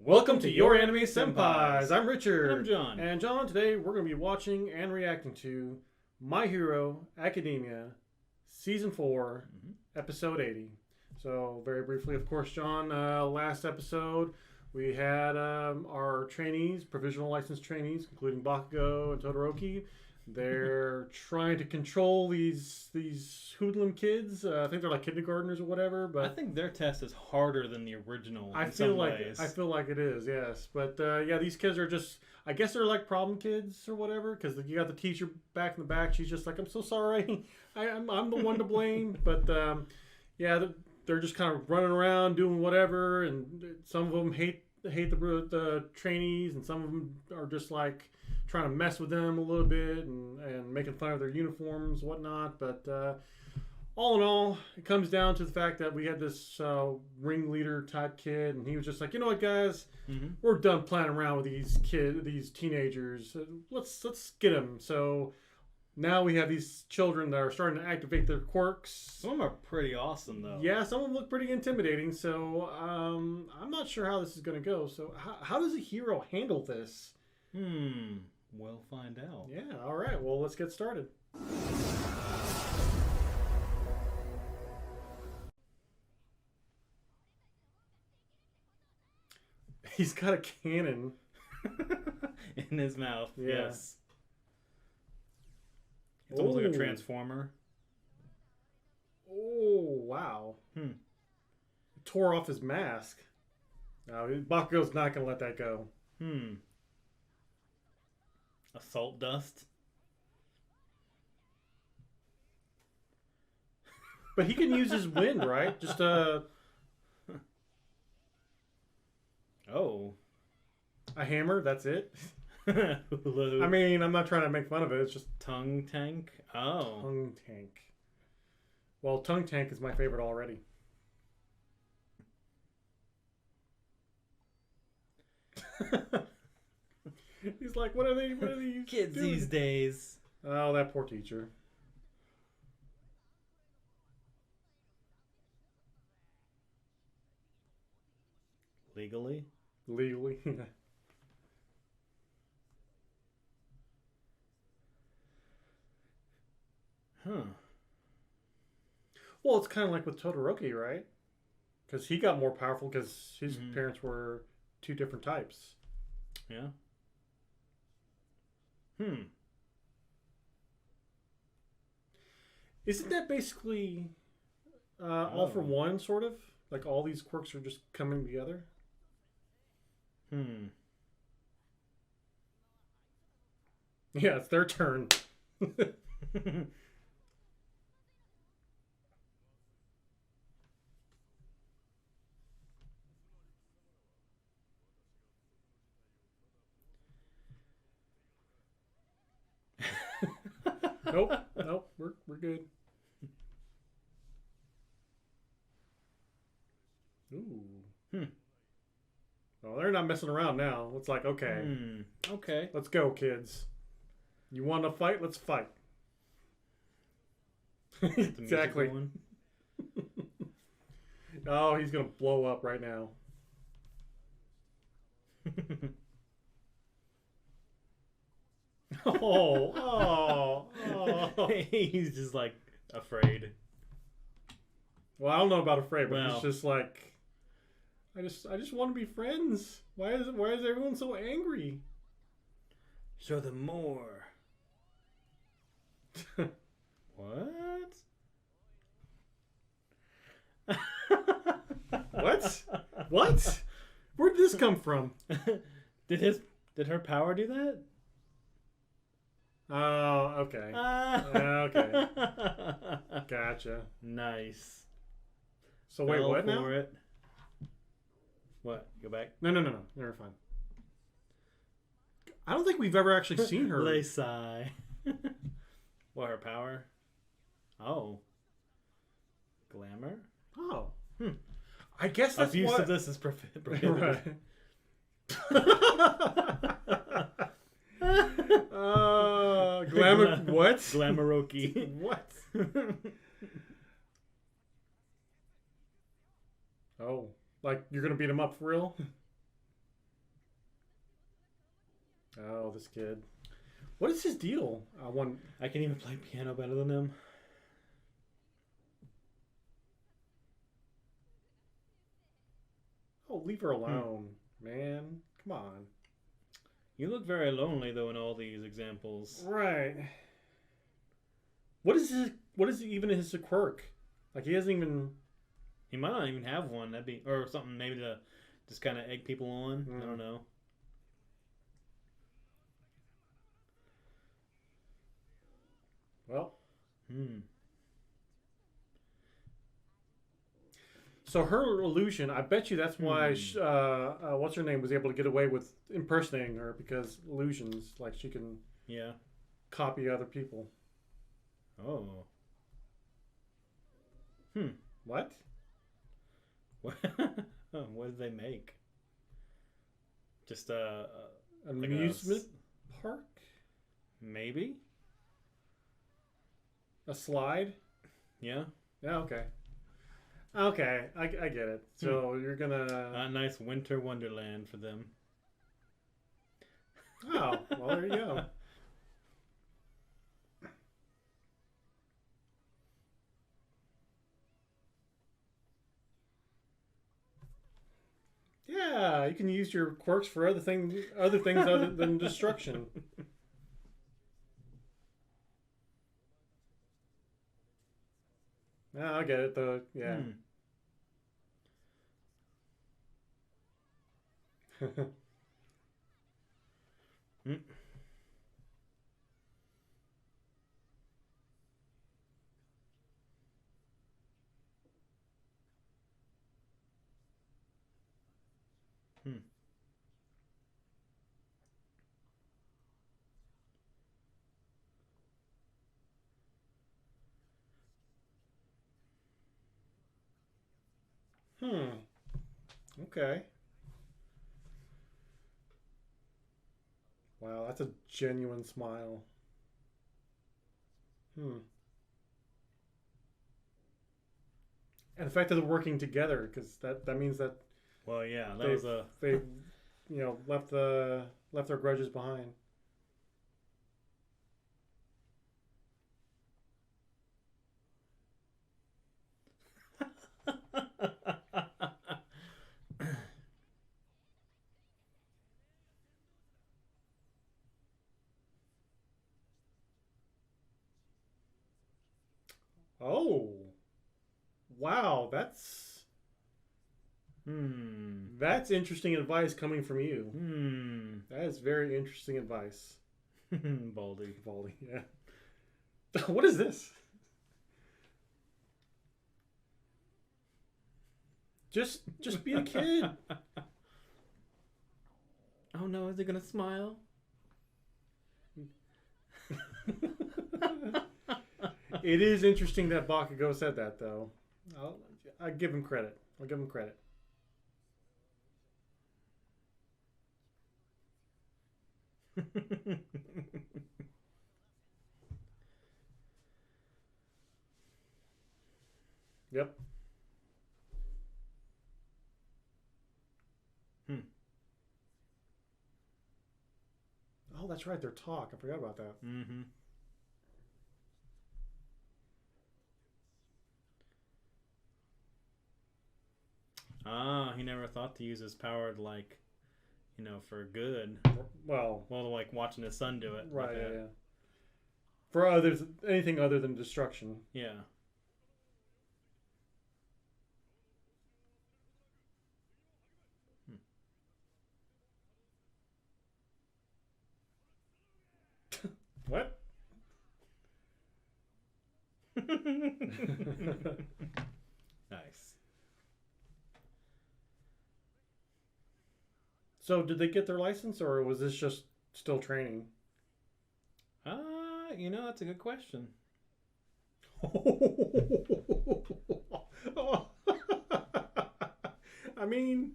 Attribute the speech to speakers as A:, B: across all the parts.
A: Welcome to Your Anime Senpais. I'm Richard.
B: And I'm John.
A: And John, today we're going to be watching and reacting to My Hero Academia Season 4, Episode 80. So, very briefly, of course, John, last episode we had our trainees, provisional licensed trainees, including Bakugo and Todoroki. They're trying to control these hoodlum kids. I think they're like kindergartners or whatever. But
B: I think their test is harder than the original.
A: I feel like it is, yes. But yeah, these kids are just, I guess they're like problem kids or whatever. Because you got the teacher back in the back. She's just like, I'm so sorry. I'm the one to blame. But yeah, they're just kind of running around doing whatever. And some of them hate the trainees, and some of them are just like trying to mess with them a little bit and making fun of their uniforms, whatnot. But all in all, it comes down to the fact that we had this ringleader type kid, and he was just like, you know what, guys, we're done playing around with these teenagers. Let's get them. So now we have these children that are starting to activate their quirks.
B: Some of them are pretty awesome, though.
A: Yeah, some of them look pretty intimidating. So I'm not sure how this is going to go. So how does a hero handle this?
B: We'll find out.
A: Yeah, all right. Well, let's get started. He's got a cannon
B: in his mouth.
A: Yeah.
B: Yes. It's almost like a transformer.
A: Oh, wow. Tore off his mask. No, Bakugo's not going to let that go.
B: Assault dust.
A: But he can use his wind, right? Just
B: Oh.
A: A hammer, that's it.
B: Hulu.
A: I mean, I'm not trying to make fun of it. It's just
B: Tongue tank. Oh.
A: tongue tank. Well, tongue tank is my favorite already. He's like, what are these
B: Kids
A: doing?
B: these days.
A: Oh, that poor teacher.
B: Legally?
A: Legally.
B: Huh.
A: Well, it's kind of like with Todoroki, right? Because he got more powerful because his parents were two different types.
B: Yeah.
A: Isn't that basically all for one, sort of? Like all these quirks are just coming together? Yeah, it's their turn. Nope, we're good. Ooh. Oh, they're not messing around now. It's like, okay.
B: Okay.
A: Let's go, kids. You want to fight? Let's fight. Exactly. Oh, he's going to blow up right now. Oh.
B: He's just like afraid.
A: Well, I don't know about afraid, but
B: Well.
A: he's just like, I just want to be friends. Why is everyone so angry?
B: Show them more. What?
A: What? Where'd this come from?
B: Did her power do that?
A: Oh, okay. Okay. Gotcha.
B: Nice.
A: So wait,
B: Fell
A: what now?
B: for it. What? Go back.
A: No. You're fine. I don't think we've ever actually seen her.
B: They sigh. What, her power? Oh. Glamour?
A: Oh. I guess that's
B: Abuse
A: what...
B: of this is prohibited.
A: Right. Glamour... What?
B: Glamouroki.
A: What? Oh. Like, you're going to beat him up for real? this kid. What is his deal? I want.
B: I can even play piano better than him.
A: Oh, leave her alone, man. Come on.
B: You look very lonely though in all these examples.
A: Right. What is his? What is even his quirk? Like he hasn't even.
B: He might not even have one. That'd be or something maybe to just kind of egg people on. I don't know.
A: Well.
B: Hmm.
A: So her illusion, I bet you that's why what's her name was able to get away with impersonating her because illusions, like she can copy other people.
B: Oh.
A: What?
B: What? What did they make? Just a
A: amusement park?
B: Maybe.
A: A slide?
B: Yeah.
A: Yeah. Okay. Okay, I get it. So you're gonna
B: a nice winter wonderland for them.
A: Oh, well there you go. Yeah, you can use your quirks for other things other than destruction. No, I get it though. Yeah.
B: Hmm.
A: Okay. Wow, that's a genuine smile. And the fact that they're working together, because that means that
B: well, yeah, that was a
A: they left their grudges behind. Oh, wow, that's interesting advice coming from you. That is very interesting advice.
B: Baldy,
A: yeah. What is this? Just be a kid.
B: Oh no, is he gonna smile?
A: It is interesting that Bakugo said that, though. I'll give him credit. I'll give him credit. Yep. Oh, that's right. Their talk. I forgot about that.
B: Ah, he never thought to use his power to for good.
A: Well,
B: like watching his son do it.
A: Right. Yeah. For anything other than destruction.
B: Yeah.
A: What?
B: Nice.
A: So, did they get their license, or was this just still training?
B: That's a good question.
A: I mean,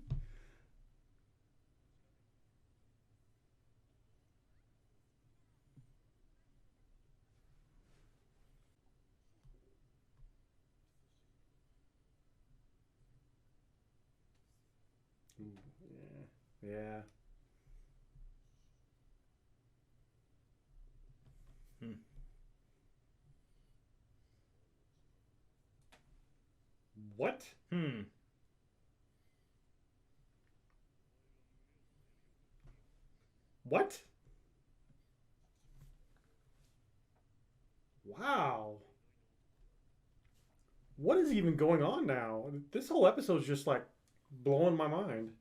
A: yeah. What? What? Wow. What is even going on now? This whole episode's just like blowing my mind.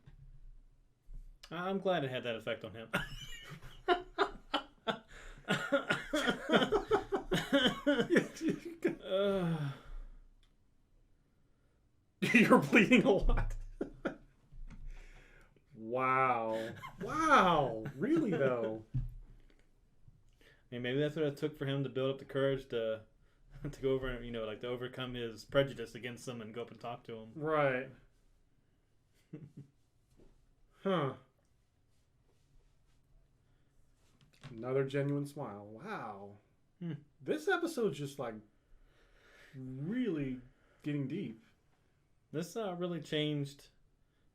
B: I'm glad it had that effect on him.
A: You're bleeding a lot. Wow. Wow. Really, though?
B: I mean, maybe that's what it took for him to build up the courage to go over and, like to overcome his prejudice against them and go up and talk to him.
A: Right. Huh. Another genuine smile. Wow. This episode's just like really getting deep.
B: This really changed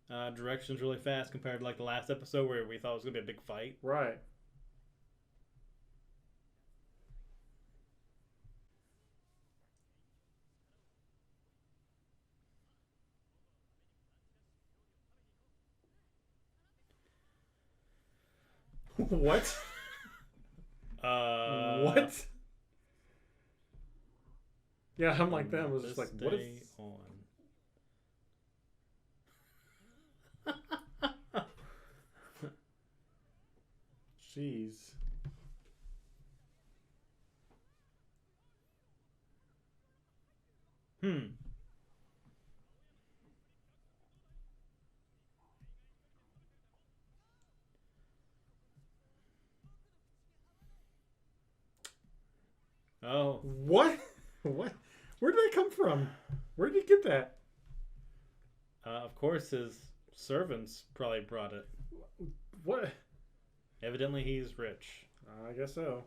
B: directions really fast compared to like the last episode where we thought it was going to be a big fight.
A: Right. What? What? Yeah, I'm like that. I was just like, what is...
B: on.
A: Jeez.
B: Oh.
A: What? What? Where did that come from? Where did you get that?
B: Of course, his servants probably brought it.
A: What?
B: Evidently, he's rich.
A: I guess so.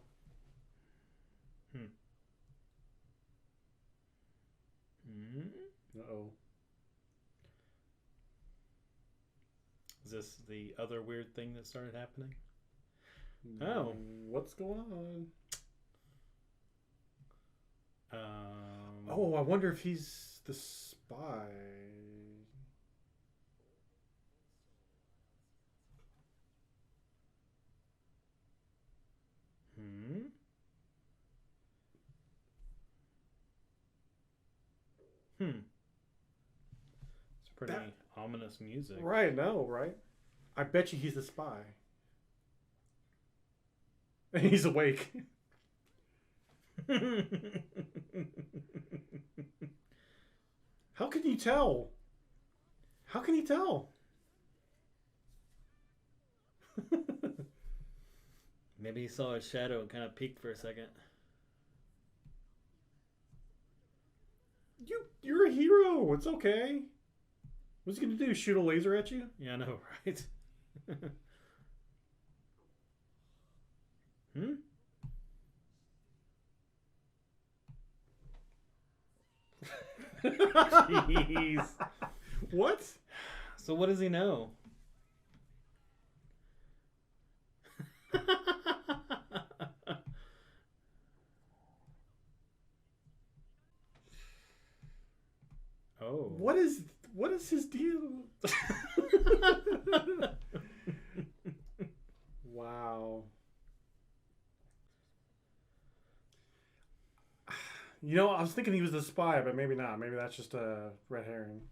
A: Uh-oh.
B: Is this the other weird thing that started happening? Oh.
A: What's going on? Oh, I wonder if he's the spy.
B: It's pretty ominous music.
A: Right, no, right? I bet you he's the spy. And he's awake. How can you tell? How can you tell?
B: Maybe he saw his shadow and kind of peeked for a second.
A: You're a hero. It's okay. What's he gonna do? Shoot a laser at you?
B: Yeah, I know, right? Jeez.
A: What?
B: So what does he know? Oh.
A: What is his deal? Wow. I was thinking he was the spy, but maybe not. Maybe that's just a red herring.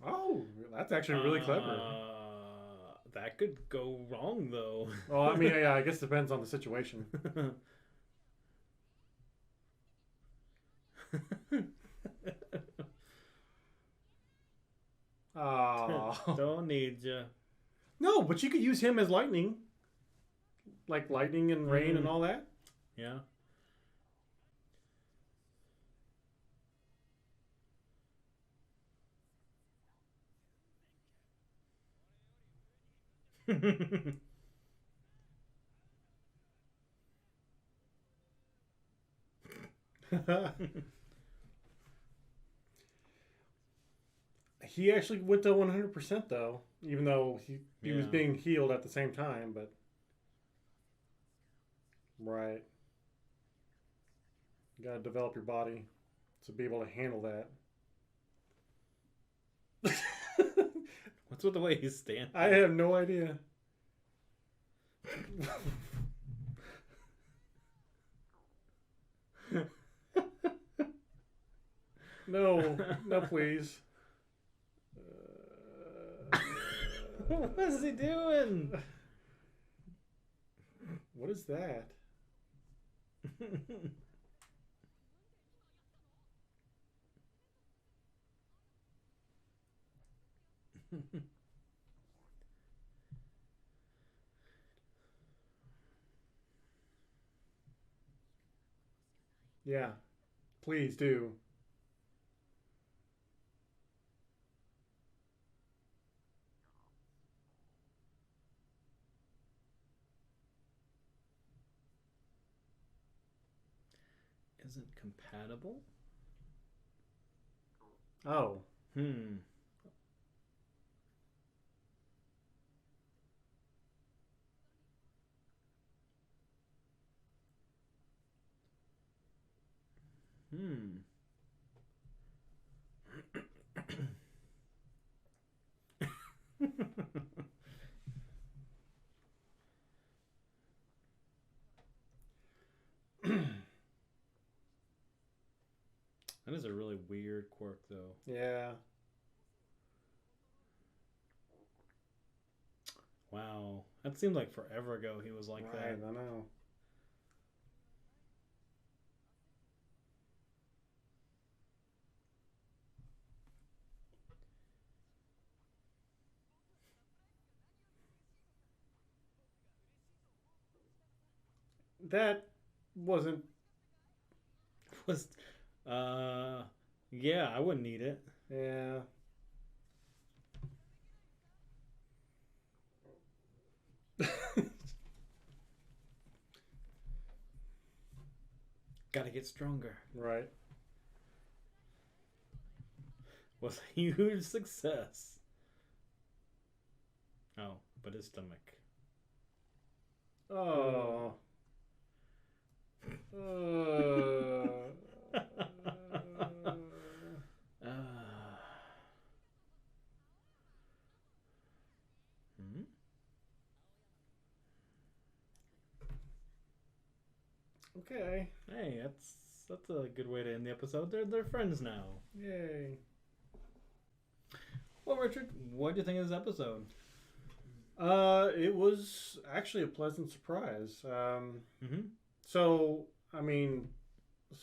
A: Oh, that's actually really clever.
B: That could go wrong, though.
A: Well, I mean, yeah, I guess it depends on the situation. Oh.
B: Don't need you.
A: No, but you could use him as lightning. Like lightning and rain and all that.
B: Yeah.
A: He actually went to 100% though, even though he was being healed at the same time. But Right. You gotta develop your body to be able to handle that.
B: What's with the way he's standing?
A: I have no idea. No, no, please.
B: What is he doing?
A: What is that? Yeah, please do.
B: Isn't compatible?
A: Oh,
B: Hmm. Hmm. That is a really weird quirk, though.
A: yeah.
B: Wow. That seemed like forever ago he was like
A: Right,
B: that.
A: I know. That wasn't.
B: Was, uh, yeah, I wouldn't need it.
A: Yeah.
B: Gotta get stronger.
A: Right.
B: Was a huge success. Oh, but his stomach.
A: Oh.
B: Hmm?
A: Okay.
B: Hey, that's a good way to end the episode. They're friends now.
A: Yay.
B: Well, Richard, what do you think of this episode?
A: It was actually a pleasant surprise.
B: Mm-hmm.
A: So I mean,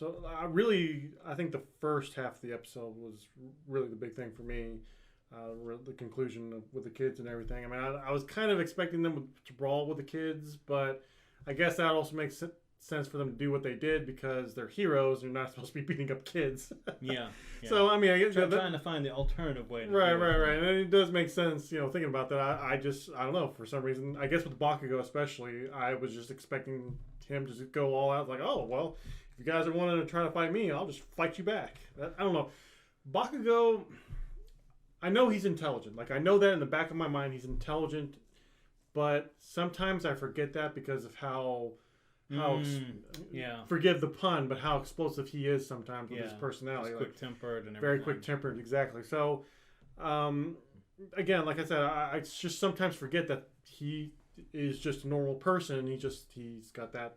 A: I think the first half of the episode was really the big thing for me. The conclusion with the kids and everything. I mean, I was kind of expecting them to brawl with the kids, but I guess that also makes sense for them to do what they did because they're heroes. They're not supposed to be beating up kids.
B: Yeah.
A: So I mean, I guess
B: Trying to find the alternative way.
A: Right. And it does make sense, thinking about that. I don't know, for some reason, I guess with Bakugo especially, I was just expecting him to just go all out, like, oh, well, if you guys are wanting to try to fight me, I'll just fight you back. I don't know. Bakugo, I know he's intelligent. Like, I know that in the back of my mind, he's intelligent, but sometimes I forget that because of how forgive the pun, but how explosive he is sometimes with his personality.
B: Quick tempered and everything.
A: Very quick tempered, exactly. So, again, like I said, I just sometimes forget that he is just a normal person. He's got that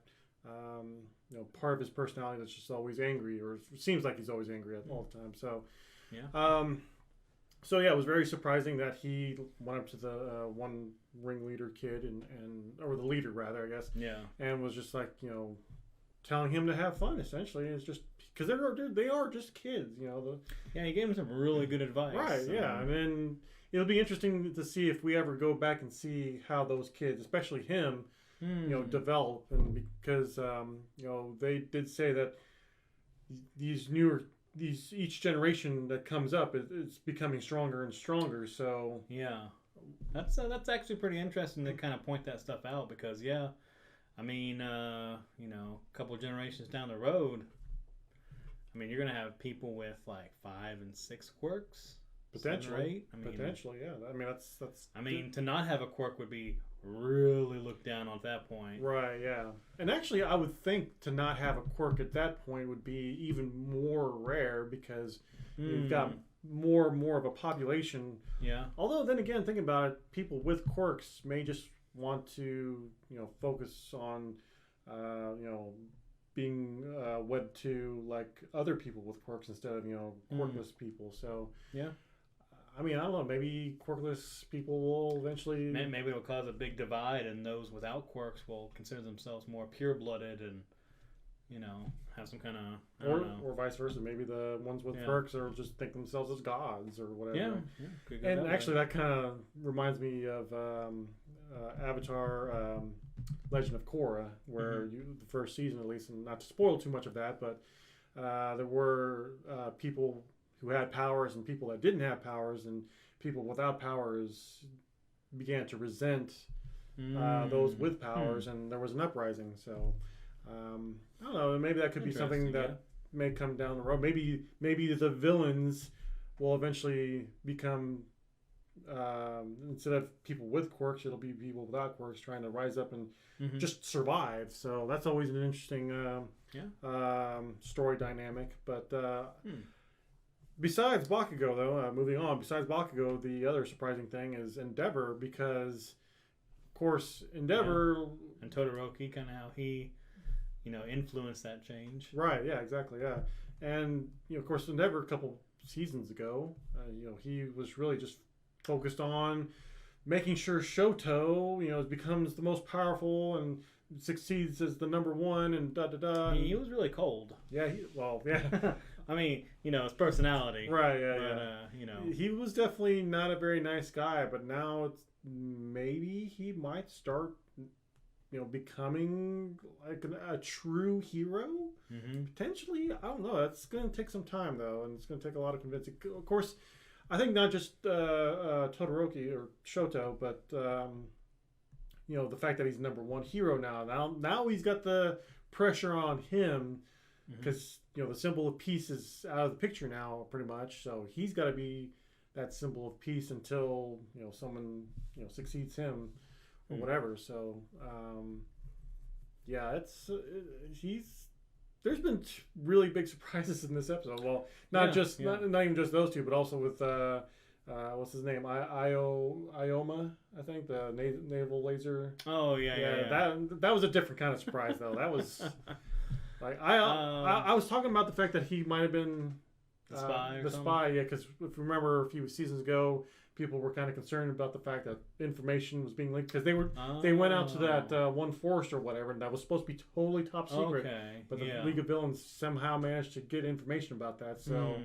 A: part of his personality that's just always angry, or it seems like he's always angry all the time. So,
B: yeah.
A: So yeah, it was very surprising that he went up to the one ringleader kid or the leader rather, I guess.
B: Yeah.
A: And was just like, telling him to have fun essentially. It's just because they are just kids,
B: Yeah, he gave him some really good advice.
A: Right. Yeah, and then it'll be interesting to see if we ever go back and see how those kids, especially him, develop, and because they did say that each generation that comes up is becoming stronger and stronger. So
B: yeah, that's actually pretty interesting to kind of point that stuff out because I mean a couple generations down the road, I mean you're gonna have people with like 5 and 6 quirks.
A: Potentially,
B: 7 or 8. I mean,
A: potentially, yeah. I mean, that's.
B: I mean, to not have a quirk would be really looked down on at that point.
A: Right, yeah. And actually, I would think to not have a quirk at that point would be even more rare because you've got more and more of a population.
B: Yeah.
A: Although, then again, thinking about it, people with quirks may just want to, focus on, being wed to like other people with quirks instead of quirkless people. So
B: yeah.
A: I mean, I don't know. Maybe quirkless people will eventually.
B: Maybe it'll cause a big divide, and those without quirks will consider themselves more pure-blooded, and have some kind of
A: or vice versa. Maybe the ones with quirks are just think themselves as gods or whatever.
B: Yeah.
A: And actually, that kind of reminds me of Avatar: Legend of Korra, where the first season, at least, and not to spoil too much of that, but there were people who had powers and people that didn't have powers, and people without powers began to resent those with powers, and there was an uprising. So I don't know. Maybe that could be something that may come down the road. Maybe the villains will eventually become instead of people with quirks, it'll be people without quirks trying to rise up and just survive. So that's always an interesting story dynamic. But besides Bakugo, though, moving on, besides Bakugo, the other surprising thing is Endeavor, because, of course, Endeavor...
B: And Todoroki, kind of how he, influenced that change.
A: Right, yeah, exactly, yeah. And, of course, Endeavor, a couple seasons ago, he was really just focused on making sure Shoto, becomes the most powerful and succeeds as the number one and da-da-da.
B: He was really cold.
A: Yeah, yeah.
B: I mean, his personality.
A: Right, yeah. He was definitely not a very nice guy, but now it's maybe he might start, becoming like a true hero. Potentially, I don't know. That's going to take some time, though, and it's going to take a lot of convincing. Of course, I think not just Todoroki or Shoto, but the fact that he's number one hero now he's got the pressure on him because the symbol of peace is out of the picture now pretty much, so he's got to be that symbol of peace until someone succeeds him or whatever. So there's been really big surprises in this episode. Well, not even just those two, but also with what's his name, Ioma, I think, the naval laser.
B: Oh yeah.
A: That was a different kind of surprise though. That was like I was talking about the fact that he might have been
B: the
A: spy. Yeah, because if you remember a few seasons ago, people were kind of concerned about the fact that information was being leaked because they went out to that one forest or whatever, and that was supposed to be totally top secret.
B: Okay.
A: But the League of Villains somehow managed to get information about that. So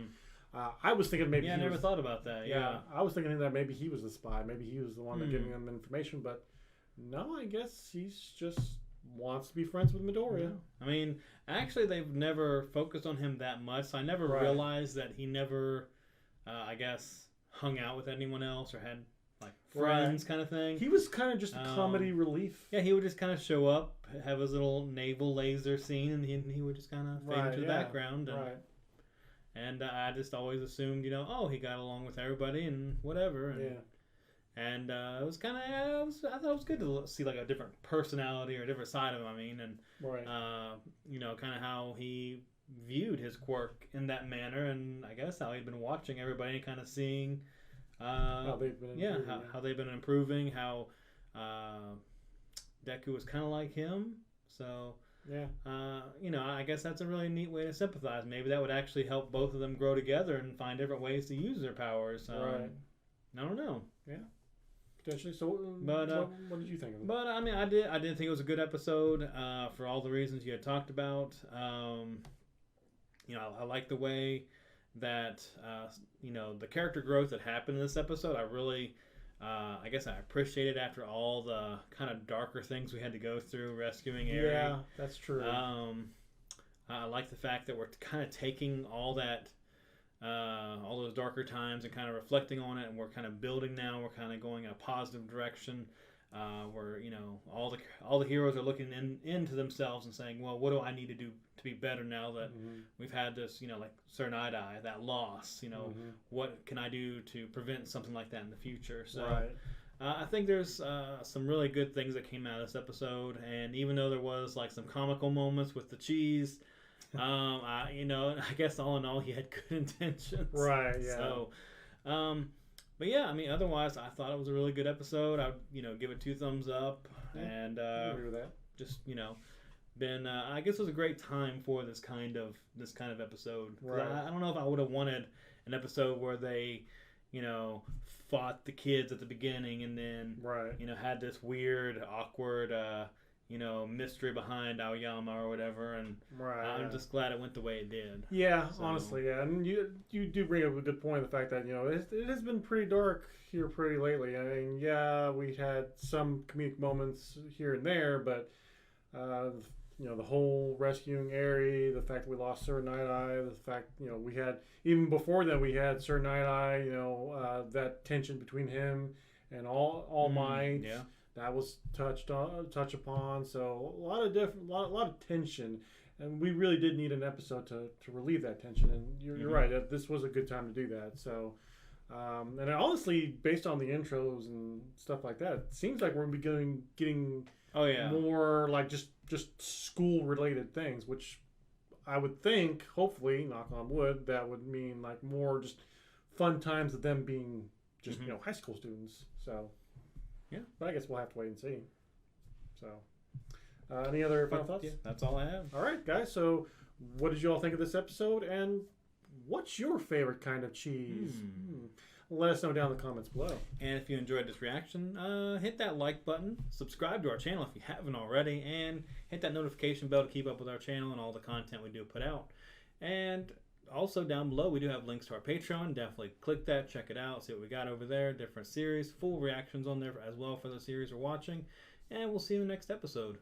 A: I was thinking maybe
B: I never thought about that. Yeah,
A: I was thinking that maybe he was the spy. Maybe he was the one that giving them information. But no, I guess he's just wants to be friends with Midoriya.
B: Yeah. I mean, actually, they've never focused on him that much. So I never realized that he never, I guess, hung out with anyone else or had like friends kind of thing.
A: He was kind of just a comedy relief.
B: Yeah, he would just kind of show up, have his little naval laser scene, and he would just kind of fade into the background. And I just always assumed, he got along with everybody and whatever. And it was kind of, I thought it was good to see like a different personality or a different side of him. I mean, and kind of how he viewed his quirk in that manner, and I guess how he'd been watching everybody and kind of seeing how they've been improving, how Deku was kind of like him. So I guess that's a really neat way to sympathize. Maybe that would actually help both of them grow together and find different ways to use their powers. I don't know.
A: Yeah. Potentially. So, what did you think of it?
B: But I mean, I did think it was a good episode for all the reasons you had talked about. I like the way that the character growth that happened in this episode. I really, I guess I appreciated after all the kind of darker things we had to go through rescuing Eri.
A: Yeah, that's true.
B: I like the fact that we're kind of taking all that. All those darker times and kind of reflecting on it, and we're kind of building now. We're kind of going in a positive direction. where all the heroes are looking into themselves and saying, well, what do I need to do to be better now that we've had this, like Sir Night-Eye, that loss, what can I do to prevent something like that in the future? So I think there's some really good things that came out of this episode, and even though there was like some comical moments with the cheese, I guess all in all he had good intentions.
A: Right, yeah.
B: So, but yeah, I mean, otherwise, I thought it was a really good episode. I would, give it 2 thumbs up, and
A: I agree with that.
B: Just been I guess it was a great time for this kind of episode.
A: Right.
B: I don't know if I would have wanted an episode where they, fought the kids at the beginning and then had this weird, awkward, mystery behind Aoyama or whatever, and I'm just glad it went the way it did.
A: Yeah, so. Honestly, yeah, and you do bring up a good point, the fact that it has been pretty dark here pretty lately. I mean, yeah, we had some comedic moments here and there, but the whole rescuing Eri, the fact that we lost Sir Night-Eye, the fact we had even before that we had Sir Night-Eye, that tension between him and All Might.
B: Yeah.
A: That was touched upon, so a lot of tension, and we really did need an episode to relieve that tension. And you're right, that this was a good time to do that. So, and honestly, based on the intros and stuff like that, it seems like we're getting more like just school related things, which I would think, hopefully, knock on wood, that would mean like more just fun times of them being just high school students. So. Yeah, but I guess we'll have to wait and see. So, any other final thoughts?
B: Yeah, that's all I have.
A: All right, guys. So, what did you all think of this episode? And what's your favorite kind of cheese? Let us know down in the comments below.
B: And if you enjoyed this reaction, hit that like button, subscribe to our channel if you haven't already, and hit that notification bell to keep up with our channel and all the content we do put out. And also down below we do have links to our Patreon. Definitely click that, check it out, see what we got over there, different series, full reactions on there as well for the series we're watching, and we'll see you in the next episode.